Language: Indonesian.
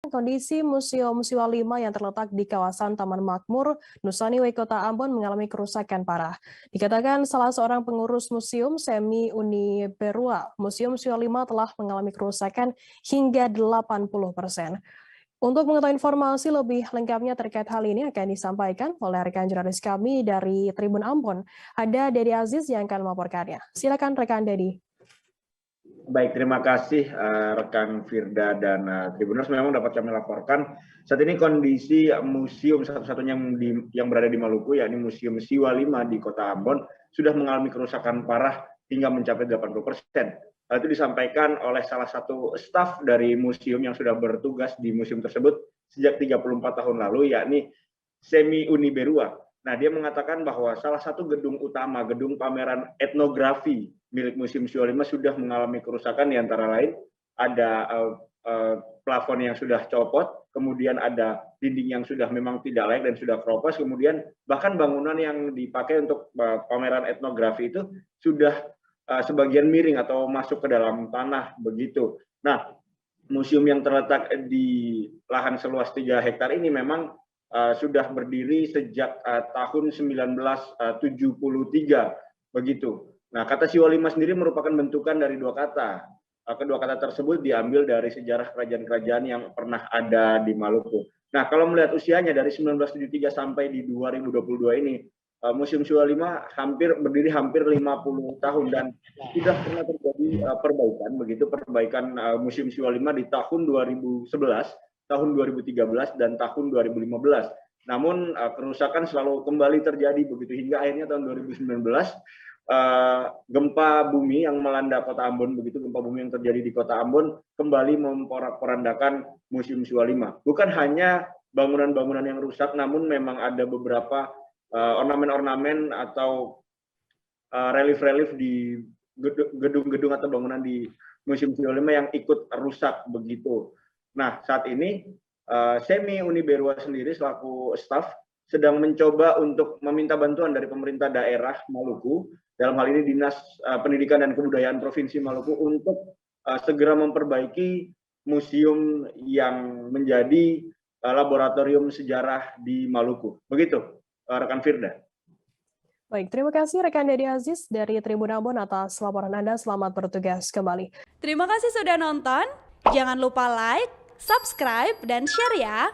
Kondisi Museum Siwa 5 yang terletak di kawasan Taman Makmur, Nusaniwe, Kota Ambon mengalami kerusakan parah. Dikatakan salah seorang pengurus museum, Semi Uniberua, Museum Siwa 5 telah mengalami kerusakan hingga 80%. Untuk mengetahui informasi lebih lengkapnya terkait hal ini akan disampaikan oleh rekan jurnalis kami dari Tribun Ambon. Ada Dedi Aziz yang akan melaporkannya. Silakan rekan Dedi. Baik, terima kasih rekan Firda dan Tribuners. Memang dapat kami laporkan saat ini kondisi museum satu-satunya yang berada di Maluku, yakni Museum Siwa 5 di Kota Ambon, sudah mengalami kerusakan parah hingga mencapai 80%. Hal itu disampaikan oleh salah satu staf dari museum yang sudah bertugas di museum tersebut sejak 34 tahun lalu, yakni Semi Uniberua. Nah, dia mengatakan bahwa salah satu gedung utama, gedung pameran etnografi milik Museum Siwa 5 sudah mengalami kerusakan, di antara lain ada plafon yang sudah copot, kemudian ada dinding yang sudah memang tidak layak dan sudah keropos, kemudian bahkan bangunan yang dipakai untuk pameran etnografi itu sudah sebagian miring atau masuk ke dalam tanah begitu. Nah, museum yang terletak di lahan seluas 3 hektar ini memang sudah berdiri sejak tahun 1973 begitu. Nah, kata Siwa 5 sendiri merupakan bentukan dari dua kata. Kedua kata tersebut diambil dari sejarah kerajaan-kerajaan yang pernah ada di Maluku. Nah, kalau melihat usianya dari 1973 sampai di 2022 ini, Museum Siwa 5 berdiri hampir 50 tahun dan sudah pernah terjadi perbaikan begitu, perbaikan Museum Siwa 5 di tahun 2011, tahun 2013 dan tahun 2015. Namun kerusakan selalu kembali terjadi begitu hingga akhirnya tahun 2019 gempa bumi yang melanda Kota Ambon begitu, gempa bumi yang terjadi di Kota Ambon kembali memporak-porandakan Museum Siwa 5. Bukan hanya bangunan-bangunan yang rusak, namun memang ada beberapa ornamen-ornamen atau relief-relief di gedung-gedung atau bangunan di Museum Siwa 5 yang ikut rusak begitu. Nah, saat ini Semi Uniberua sendiri selaku staf sedang mencoba untuk meminta bantuan dari pemerintah daerah Maluku, dalam hal ini Dinas Pendidikan dan Kebudayaan Provinsi Maluku, untuk segera memperbaiki museum yang menjadi laboratorium sejarah di Maluku. Begitu, rekan Firda. Baik, terima kasih rekan Dedi Aziz dari Tribun Ambon atas laporan Anda. Selamat bertugas kembali. Terima kasih sudah nonton. Jangan lupa like, subscribe, dan share ya.